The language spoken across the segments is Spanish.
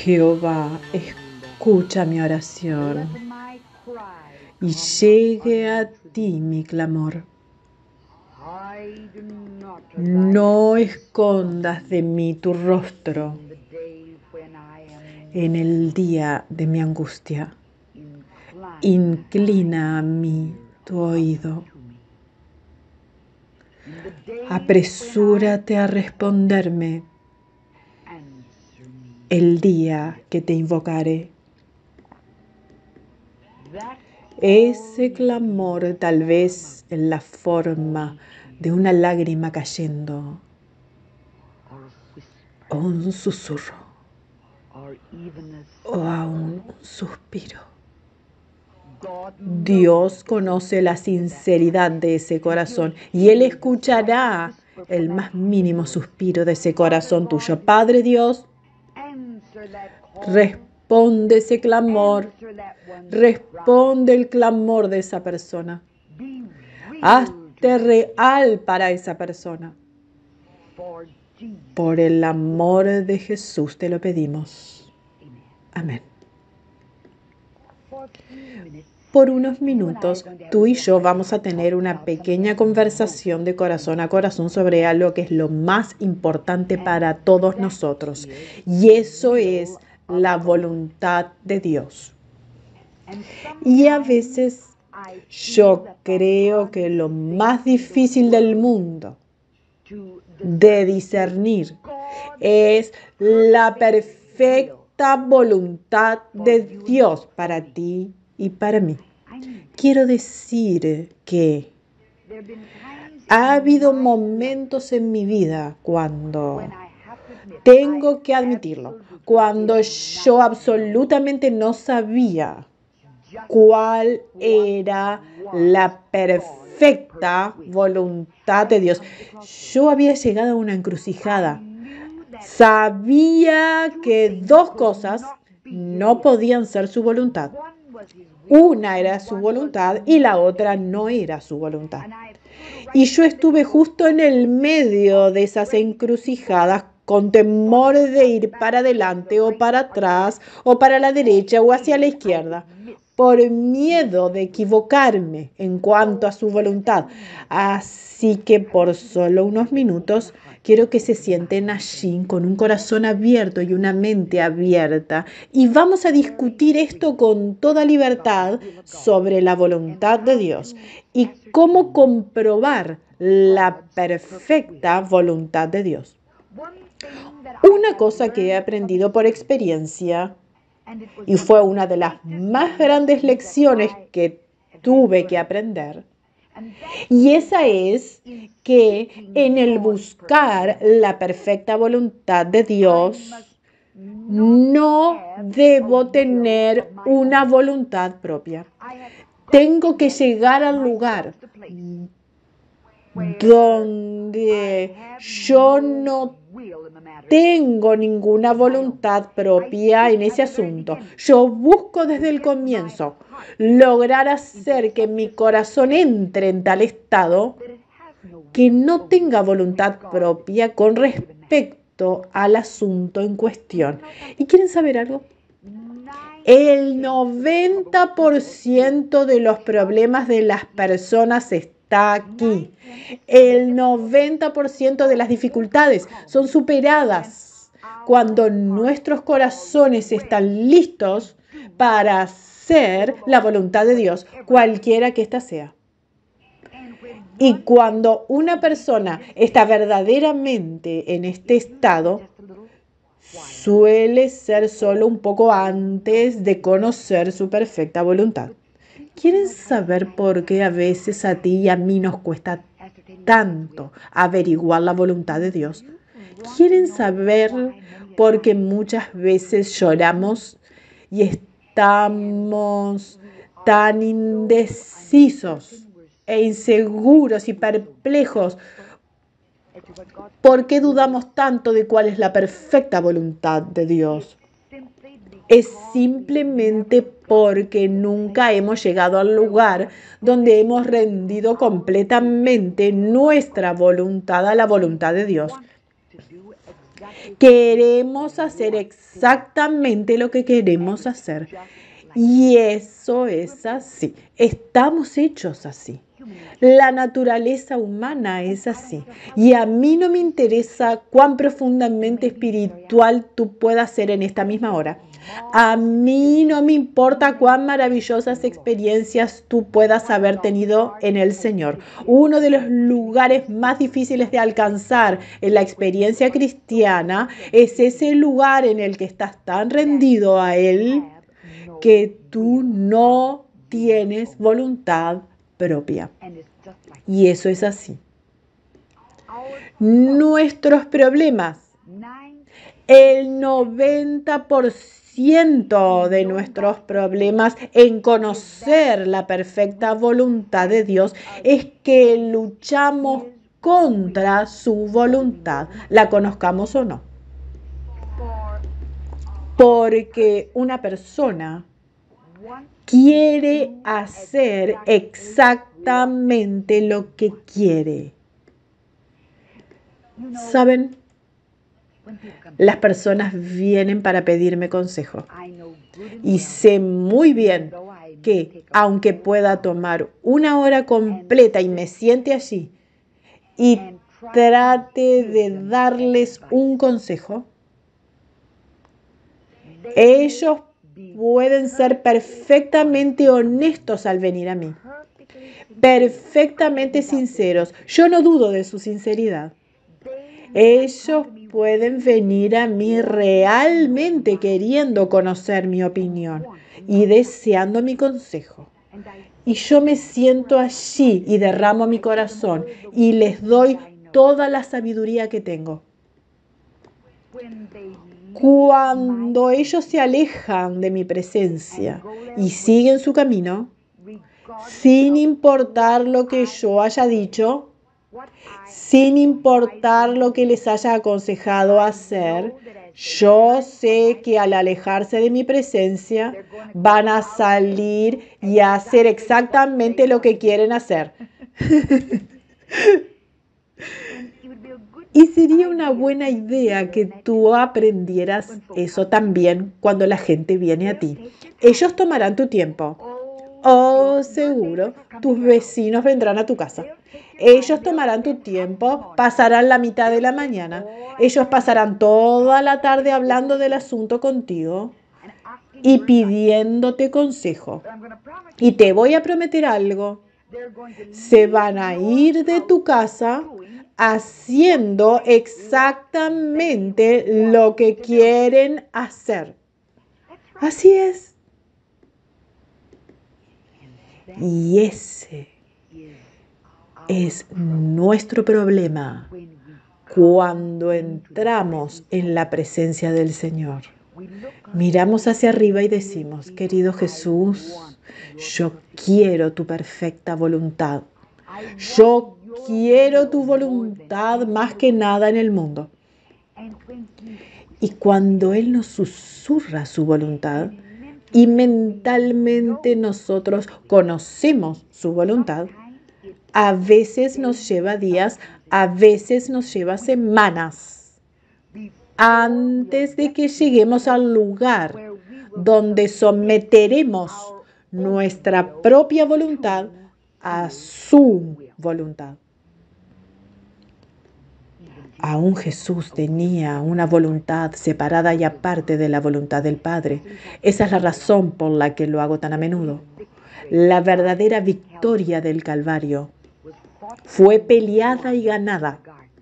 Jehová, escucha mi oración y llegue a ti mi clamor. No escondas de mí tu rostro en el día de mi angustia. Inclina a mí tu oído. Apresúrate a responderme el día que te invocaré. Ese clamor, tal vez en la forma de una lágrima cayendo, o un susurro, o aún un suspiro. Dios conoce la sinceridad de ese corazón y Él escuchará el más mínimo suspiro de ese corazón tuyo. Padre Dios, responde ese clamor, responde el clamor de esa persona. Hazte real para esa persona. Por el amor de Jesús te lo pedimos. Amén. Por unos minutos, tú y yo vamos a tener una pequeña conversación de corazón a corazón sobre algo que es lo más importante para todos nosotros. Y eso es la voluntad de Dios. Y a veces yo creo que lo más difícil del mundo de discernir es la perfecta voluntad de Dios para ti y para mí. Quiero decir que ha habido momentos en mi vida cuando, tengo que admitirlo, cuando yo absolutamente no sabía cuál era la perfecta voluntad de Dios. Yo había llegado a una encrucijada. Sabía que dos cosas no podían ser su voluntad. Una era su voluntad y la otra no era su voluntad. Y yo estuve justo en el medio de esas encrucijadas con temor de ir para adelante o para atrás o para la derecha o hacia la izquierda, por miedo de equivocarme en cuanto a su voluntad. Así que por solo unos minutos quiero que se sienten allí con un corazón abierto y una mente abierta y vamos a discutir esto con toda libertad sobre la voluntad de Dios y cómo comprobar la perfecta voluntad de Dios. Una cosa que he aprendido por experiencia y fue una de las más grandes lecciones que tuve que aprender. Y esa es que en el buscar la perfecta voluntad de Dios, no debo tener una voluntad propia. Tengo que llegar al lugar donde yo no tengo ninguna voluntad propia en ese asunto. Yo busco desde el comienzo lograr hacer que mi corazón entre en tal estado que no tenga voluntad propia con respecto al asunto en cuestión. ¿Y quieren saber algo? El 90% de los problemas de las personas está aquí. El 90% de las dificultades son superadas cuando nuestros corazones están listos para hacer la voluntad de Dios, cualquiera que ésta sea. Y cuando una persona está verdaderamente en este estado, suele ser solo un poco antes de conocer su perfecta voluntad. ¿Quieren saber por qué a veces a ti y a mí nos cuesta tanto averiguar la voluntad de Dios? ¿Quieren saber por qué muchas veces lloramos y estamos tan indecisos e inseguros y perplejos? ¿Por qué dudamos tanto de cuál es la perfecta voluntad de Dios? Es simplemente porque nunca hemos llegado al lugar donde hemos rendido completamente nuestra voluntad a la voluntad de Dios. Queremos hacer exactamente lo que queremos hacer. Y eso es así. Estamos hechos así. La naturaleza humana es así. Y a mí no me interesa cuán profundamente espiritual tú puedas ser en esta misma hora. A mí no me importa cuán maravillosas experiencias tú puedas haber tenido en el Señor. Uno de los lugares más difíciles de alcanzar en la experiencia cristiana es ese lugar en el que estás tan rendido a Él que tú no tienes voluntad propia. Y eso es así. Nuestros problemas, el 90% de nuestros problemas en conocer la perfecta voluntad de Dios es que luchamos contra su voluntad, la conozcamos o no. Porque una persona quiere hacer exactamente lo que quiere. ¿Saben? Las personas vienen para pedirme consejo. Y sé muy bien que, aunque pueda tomar una hora completa y me siente allí y trate de darles un consejo, ellos pueden ser perfectamente honestos al venir a mí, perfectamente sinceros. Yo no dudo de su sinceridad. Ellos pueden venir a mí realmente queriendo conocer mi opinión y deseando mi consejo. Y yo me siento allí y derramo mi corazón y les doy toda la sabiduría que tengo. Cuando ellos se alejan de mi presencia y siguen su camino, sin importar lo que yo haya dicho, sin importar lo que les haya aconsejado hacer, yo sé que al alejarse de mi presencia van a salir y a hacer exactamente lo que quieren hacer. Y sería una buena idea que tú aprendieras eso también cuando la gente viene a ti. Ellos tomarán tu tiempo. Oh, seguro, tus vecinos vendrán a tu casa. Ellos tomarán tu tiempo, pasarán la mitad de la mañana. Ellos pasarán toda la tarde hablando del asunto contigo y pidiéndote consejo. Y te voy a prometer algo. Se van a ir de tu casa haciendo exactamente lo que quieren hacer. Así es. Y ese es nuestro problema cuando entramos en la presencia del Señor. Miramos hacia arriba y decimos, querido Jesús, yo quiero tu perfecta voluntad. Yo quiero tu voluntad más que nada en el mundo. Y cuando Él nos susurra su voluntad y mentalmente nosotros conocemos su voluntad, a veces nos lleva días, a veces nos lleva semanas antes de que lleguemos al lugar donde someteremos nuestra propia voluntad a su voluntad. Aún Jesús tenía una voluntad separada y aparte de la voluntad del Padre. Esa es la razón por la que lo hago tan a menudo. La verdadera victoria del Calvario fue peleada y ganada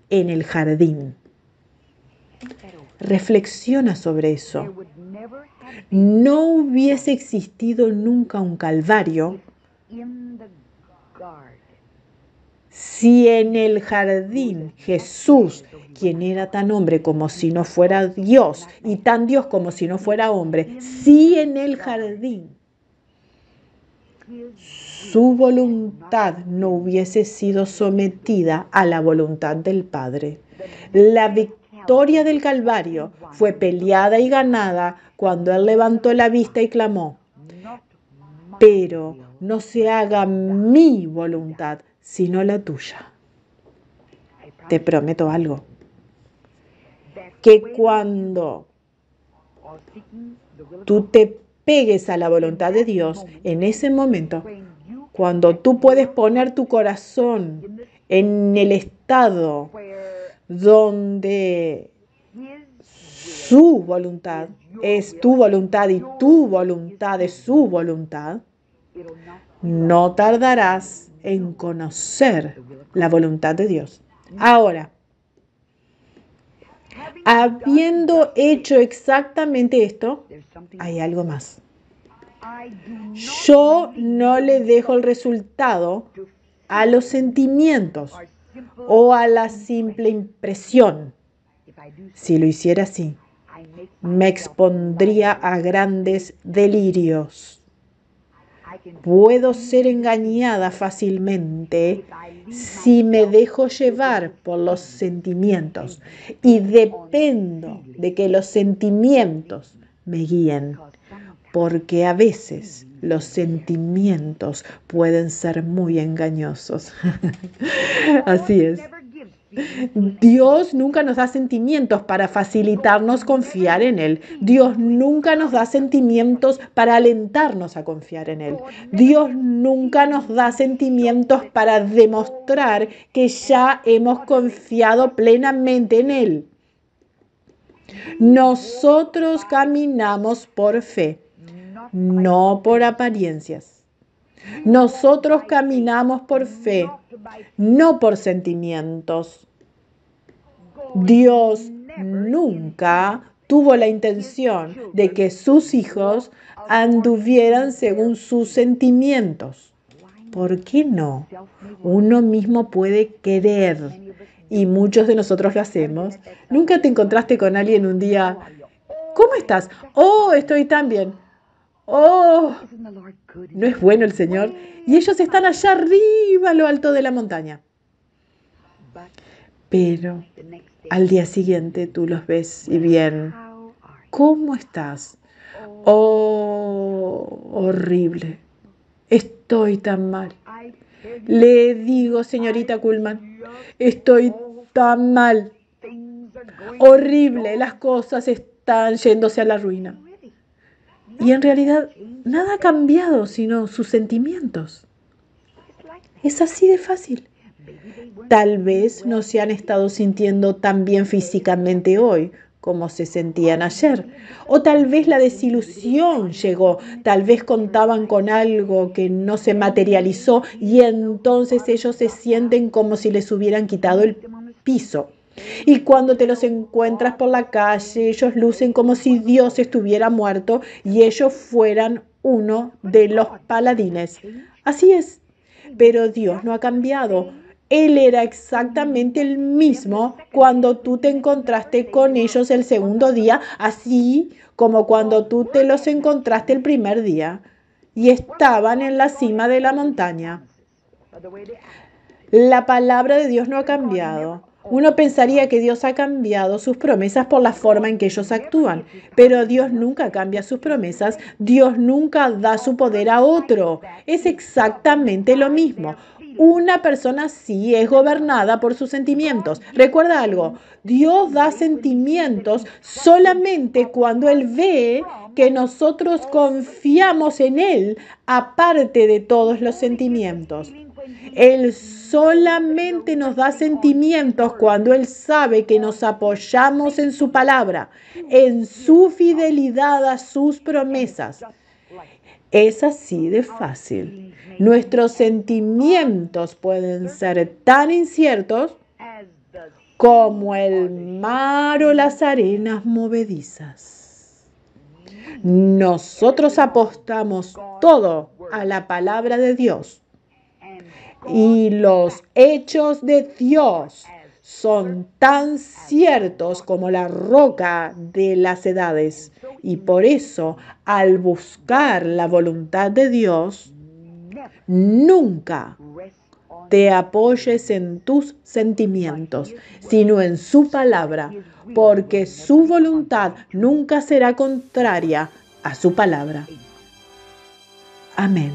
en el jardín. Reflexiona sobre eso. No hubiese existido nunca un Calvario si en el jardín Jesús, quien era tan hombre como si no fuera Dios y tan Dios como si no fuera hombre, si en el jardín su voluntad no hubiese sido sometida a la voluntad del Padre. La victoria del Calvario fue peleada y ganada cuando Él levantó la vista y clamó, pero no se haga mi voluntad, sino la tuya. Te prometo algo, que cuando tú te pegues a la voluntad de Dios, en ese momento, cuando tú puedes poner tu corazón en el estado donde su voluntad es tu voluntad y tu voluntad es su voluntad, no tardarás en conocer la voluntad de Dios. Ahora, habiendo hecho exactamente esto, hay algo más. Yo no le dejo el resultado a los sentimientos o a la simple impresión. Si lo hiciera así, me expondría a grandes delirios. Puedo ser engañada fácilmente si me dejo llevar por los sentimientos y dependo de que los sentimientos me guíen, porque a veces los sentimientos pueden ser muy engañosos. Así es. Dios nunca nos da sentimientos para facilitarnos confiar en Él. Dios nunca nos da sentimientos para alentarnos a confiar en Él. Dios nunca nos da sentimientos para demostrar que ya hemos confiado plenamente en Él. Nosotros caminamos por fe, no por apariencias. Nosotros caminamos por fe, no por sentimientos. Dios nunca tuvo la intención de que sus hijos anduvieran según sus sentimientos. ¿Por qué no? Uno mismo puede querer, y muchos de nosotros lo hacemos. ¿Nunca te encontraste con alguien un día? ¿Cómo estás? Oh, estoy tan bien. Oh, ¿no es bueno el Señor? Y ellos están allá arriba, a lo alto de la montaña. Pero al día siguiente tú los ves y bien, ¿cómo estás? Oh, horrible. Estoy tan mal. Le digo, señorita Kuhlman, estoy tan mal. Horrible, las cosas están yéndose a la ruina. Y en realidad nada ha cambiado sino sus sentimientos. Es así de fácil. Tal vez no se han estado sintiendo tan bien físicamente hoy como se sentían ayer. O tal vez la desilusión llegó, tal vez contaban con algo que no se materializó y entonces ellos se sienten como si les hubieran quitado el piso. Y cuando te los encuentras por la calle, ellos lucen como si Dios estuviera muerto y ellos fueran uno de los paladines. Así es, pero Dios no ha cambiado. Él era exactamente el mismo cuando tú te encontraste con ellos el segundo día, así como cuando tú te los encontraste el primer día y estaban en la cima de la montaña. La palabra de Dios no ha cambiado. Uno pensaría que Dios ha cambiado sus promesas por la forma en que ellos actúan, pero Dios nunca cambia sus promesas, Dios nunca da su poder a otro. Es exactamente lo mismo. Una persona sí es gobernada por sus sentimientos. Recuerda algo, Dios da sentimientos solamente cuando Él ve que nosotros confiamos en Él, aparte de todos los sentimientos. Él solamente nos da sentimientos cuando Él sabe que nos apoyamos en su palabra, en su fidelidad a sus promesas. Es así de fácil. Nuestros sentimientos pueden ser tan inciertos como el mar o las arenas movedizas. Nosotros apostamos todo a la palabra de Dios. Y los hechos de Dios son tan ciertos como la roca de las edades. Y por eso, al buscar la voluntad de Dios, nunca te apoyes en tus sentimientos, sino en su palabra, porque su voluntad nunca será contraria a su palabra. Amén.